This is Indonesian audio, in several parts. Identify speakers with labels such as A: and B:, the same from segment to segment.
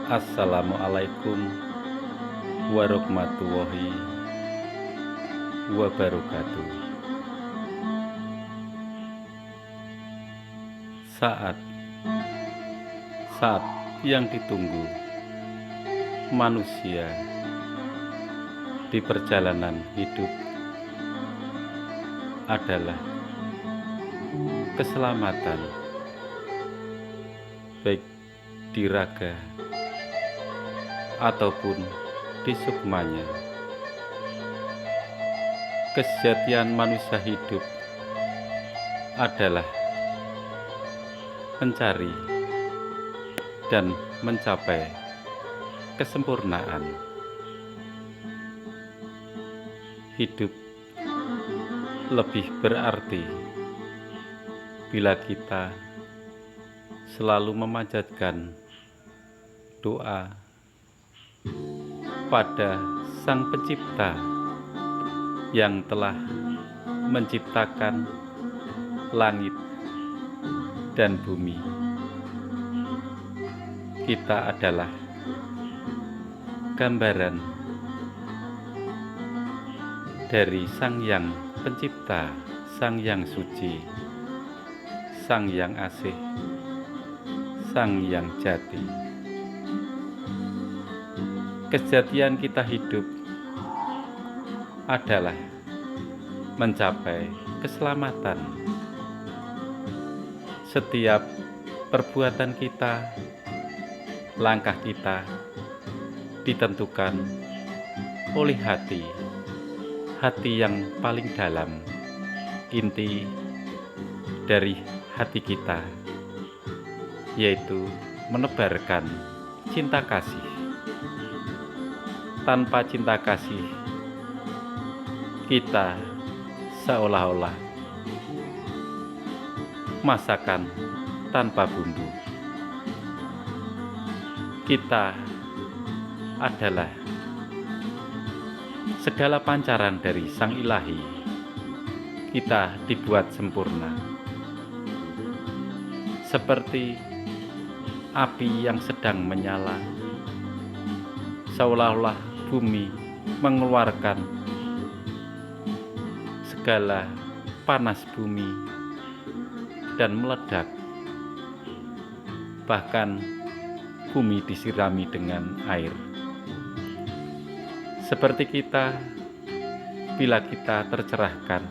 A: Assalamualaikum warahmatullahi wabarakatuh. Saat saat yang ditunggu manusia di perjalanan hidup adalah keselamatan, baik di raga ataupun di sukmanya. Kesejatian manusia hidup adalah mencari dan mencapai kesempurnaan. Hidup lebih berarti bila kita selalu memanjatkan doa pada Sang Pencipta yang telah menciptakan langit dan bumi. Kita adalah gambaran dari Sang Yang Pencipta, Sang Yang Suci, Sang Yang Asih, Sang Yang Jati. Kesejatian kita hidup adalah mencapai keselamatan. Setiap perbuatan kita, langkah kita ditentukan oleh hati yang paling dalam, inti dari hati kita, yaitu menebarkan cinta kasih. Tanpa cinta kasih, kita seolah-olah masakan tanpa bumbu. Kita adalah segala pancaran dari Sang Ilahi. Kita dibuat sempurna, seperti api yang sedang menyala, seolah-olah bumi mengeluarkan segala panas bumi dan meledak. Bahkan bumi disirami dengan air. Seperti kita, bila kita tercerahkan,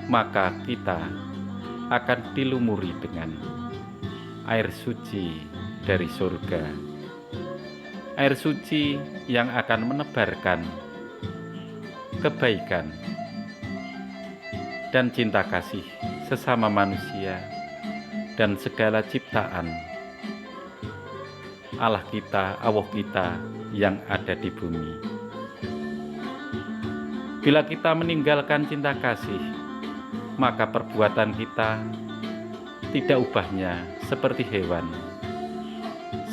A: maka kita akan dilumuri dengan air suci dari surga. Air suci yang akan menebarkan kebaikan dan cinta kasih sesama manusia dan segala ciptaan Allah kita yang ada di bumi. Bila kita meninggalkan cinta kasih, maka perbuatan kita tidak ubahnya seperti hewan,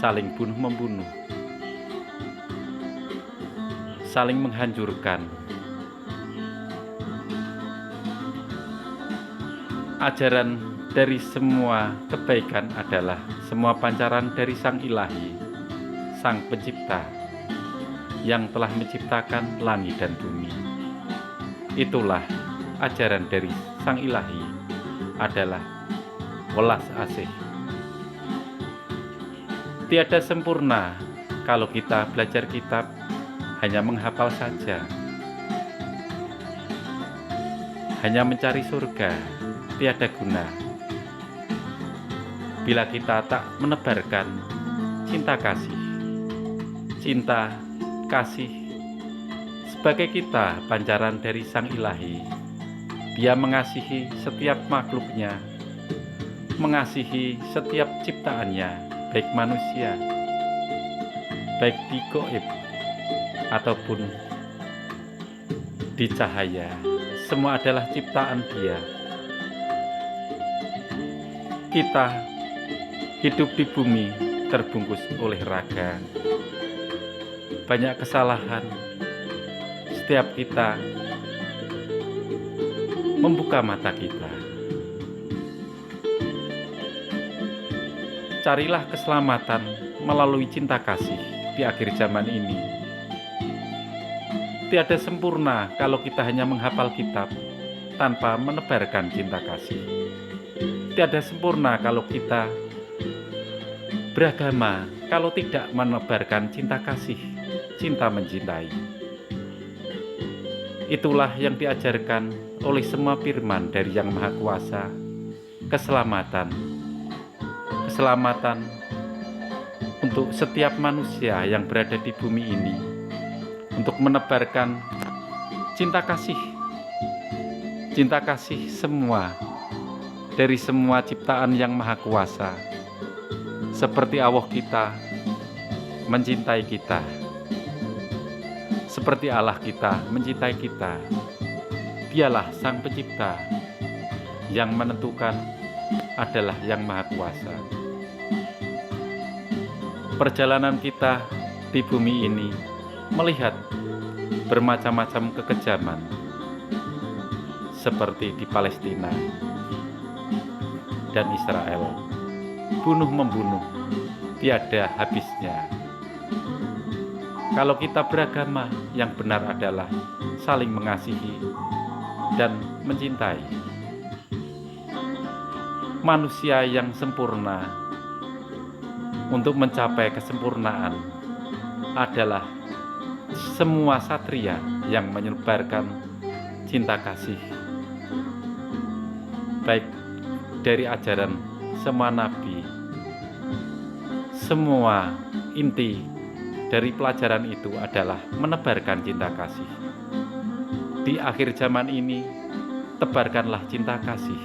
A: saling bunuh-membunuh, saling menghancurkan. Ajaran dari semua kebaikan adalah semua pancaran dari Sang Ilahi, Sang Pencipta, yang telah menciptakan langit dan bumi. Itulah ajaran dari Sang Ilahi, adalah welas asih. Tiada sempurna kalau kita belajar kitab hanya menghafal saja, hanya mencari surga, tiada guna bila kita tak menebarkan cinta kasih sebagai kita pancaran dari Sang Ilahi. Dia mengasihi setiap makhluknya, mengasihi setiap ciptaannya, baik manusia, baik di gaib ataupun di cahaya. Semua adalah ciptaan Dia. Kita hidup di bumi terbungkus oleh raga, banyak kesalahan. Setiap kita membuka mata kita. Carilah keselamatan melalui cinta kasih di akhir zaman ini. Tiada sempurna kalau kita hanya menghafal kitab tanpa menebarkan cinta kasih. Tiada sempurna kalau kita beragama kalau tidak menebarkan cinta kasih, cinta mencintai. Itulah yang diajarkan oleh semua firman dari Yang Maha Kuasa. Keselamatan untuk setiap manusia yang berada di bumi ini, untuk menebarkan cinta kasih semua dari semua ciptaan Yang Maha Kuasa, seperti Allah kita mencintai kita, seperti Allah kita mencintai kita. Dialah Sang Pencipta, yang menentukan adalah Yang Maha Kuasa. Perjalanan kita di bumi ini melihat bermacam-macam kekejaman, seperti di Palestina dan Israel, bunuh-membunuh tiada habisnya. Kalau kita beragama, yang benar adalah saling mengasihi dan mencintai. Manusia yang sempurna untuk mencapai kesempurnaan adalah semua satria yang menyebarkan cinta kasih, baik dari ajaran semua nabi. Semua inti dari pelajaran itu adalah menebarkan cinta kasih. Di akhir zaman ini, tebarkanlah cinta kasih,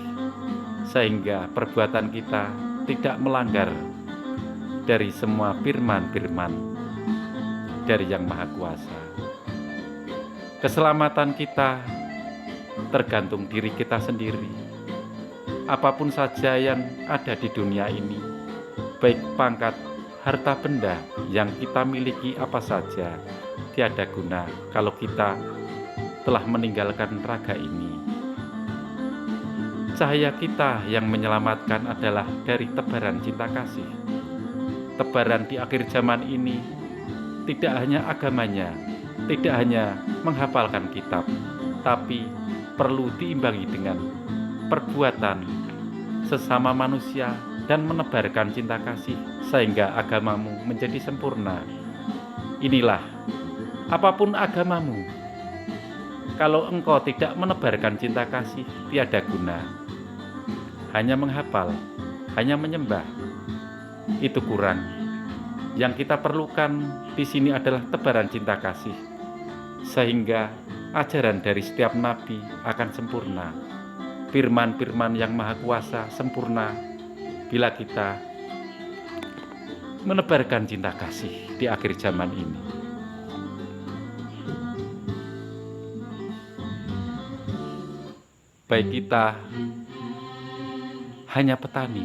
A: sehingga perbuatan kita tidak melanggar dari semua firman-firman dari Yang Maha Kuasa. Keselamatan kita tergantung diri kita sendiri. Apapun saja yang ada di dunia ini, baik pangkat, harta benda yang kita miliki apa saja, tiada guna kalau kita telah meninggalkan raga ini. Cahaya kita yang menyelamatkan adalah dari tebaran cinta kasih. Tebaran di akhir zaman ini tidak hanya agamanya, tidak hanya menghafalkan kitab, tapi perlu diimbangi dengan perbuatan sesama manusia dan menebarkan cinta kasih, sehingga agamamu menjadi sempurna. Inilah, apapun agamamu, kalau engkau tidak menebarkan cinta kasih, tiada guna. Hanya menghafal, hanya menyembah, itu kurang. Yang kita perlukan di sini adalah tebaran cinta kasih, sehingga ajaran dari setiap nabi akan sempurna. Firman-firman Yang Maha Kuasa sempurna bila kita menebarkan cinta kasih di akhir zaman ini. Baik kita hanya petani,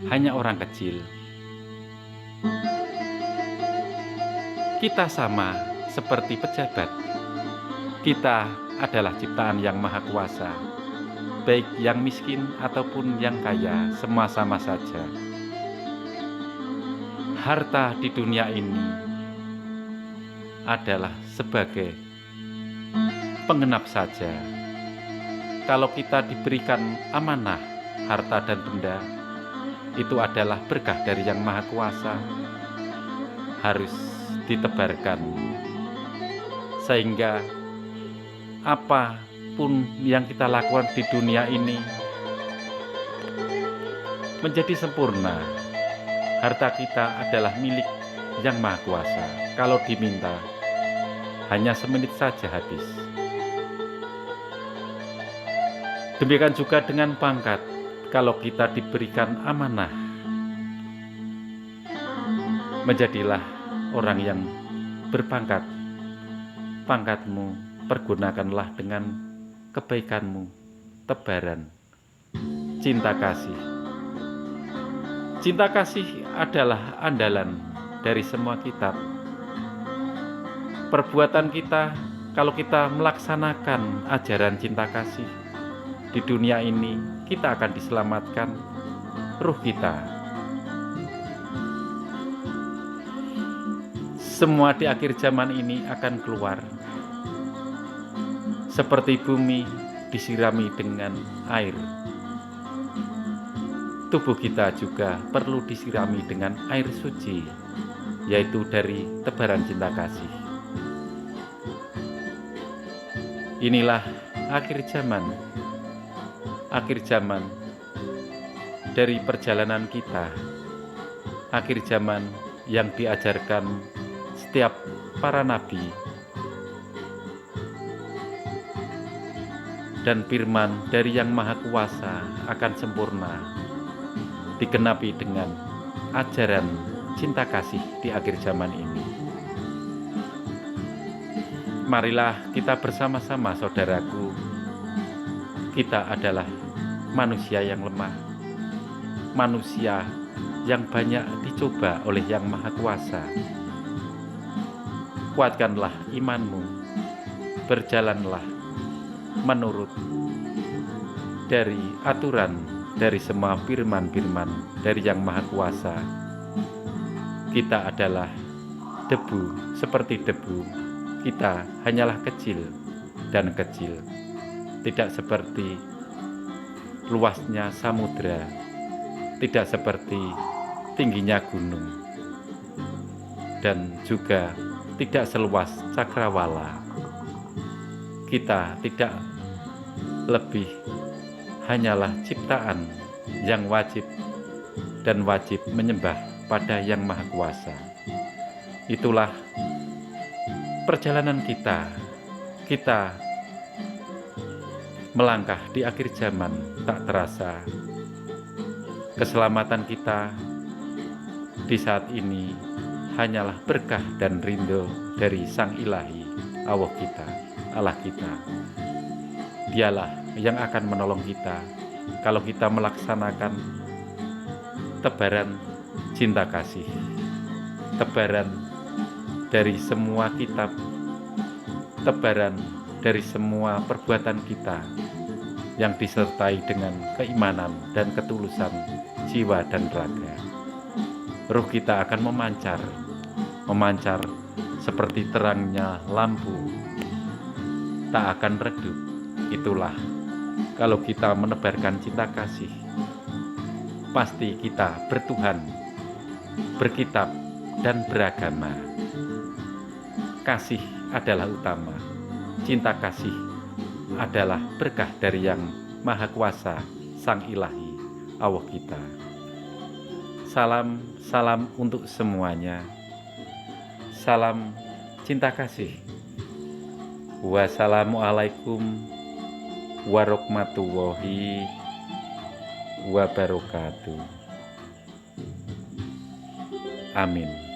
A: hanya orang kecil, kita sama seperti pejabat. Kita adalah ciptaan Yang Maha Kuasa, baik yang miskin ataupun yang kaya, semua sama saja. Harta di dunia ini adalah sebagai pengenap saja. Kalau kita diberikan amanah harta dan benda, itu adalah berkah dari Yang Maha Kuasa, harus ditebarkan, sehingga apapun yang kita lakukan di dunia ini menjadi sempurna. Harta kita adalah milik Yang Maha Kuasa. Kalau diminta, hanya semenit saja habis. Demikian juga dengan pangkat. Kalau kita diberikan amanah, menjadilah orang yang berpangkat. Pangkatmu pergunakanlah dengan kebaikanmu, tebaran cinta kasih. Cinta kasih adalah andalan dari semua kitab. Perbuatan kita, kalau kita melaksanakan ajaran cinta kasih di dunia ini, kita akan diselamatkan ruh kita. Semua di akhir zaman ini akan keluar. Seperti bumi disirami dengan air, tubuh kita juga perlu disirami dengan air suci, yaitu dari tebaran cinta kasih. Inilah akhir zaman dari perjalanan kita, akhir zaman yang diajarkan setiap para nabi dan firman dari Yang Maha Kuasa akan sempurna, digenapi dengan ajaran cinta kasih di akhir zaman ini. Marilah kita bersama-sama, saudaraku. Kita adalah manusia yang lemah, manusia yang banyak dicoba oleh Yang Maha Kuasa. Kuatkanlah imanmu, berjalanlah menurut dari aturan dari semua firman-firman dari Yang Maha Kuasa. Kita adalah debu, seperti debu. Kita hanyalah kecil dan kecil, tidak seperti luasnya samudra, tidak seperti tingginya gunung, dan juga tidak seluas cakrawala. Kita tidak lebih, hanyalah ciptaan yang wajib dan wajib menyembah pada Yang Maha Kuasa. Itulah perjalanan kita melangkah di akhir zaman. Tak terasa keselamatan kita di saat ini hanyalah berkah dan rindu dari Sang Ilahi, Allah kita. Dialah yang akan menolong kita kalau kita melaksanakan tebaran cinta kasih, tebaran dari semua kitab, tebaran dari semua perbuatan kita yang disertai dengan keimanan dan ketulusan jiwa dan raga. Ruh kita akan memancar seperti terangnya lampu, tak akan redup. Itulah kalau kita menebarkan cinta kasih, pasti kita bertuhan, berkitab, dan beragama. Kasih adalah utama. Cinta kasih adalah berkah dari Yang Maha Kuasa, Sang Ilahi, Allah kita. Salam untuk semuanya. Salam cinta kasih. Wassalamualaikum warahmatullahi wabarakatuh. Amin.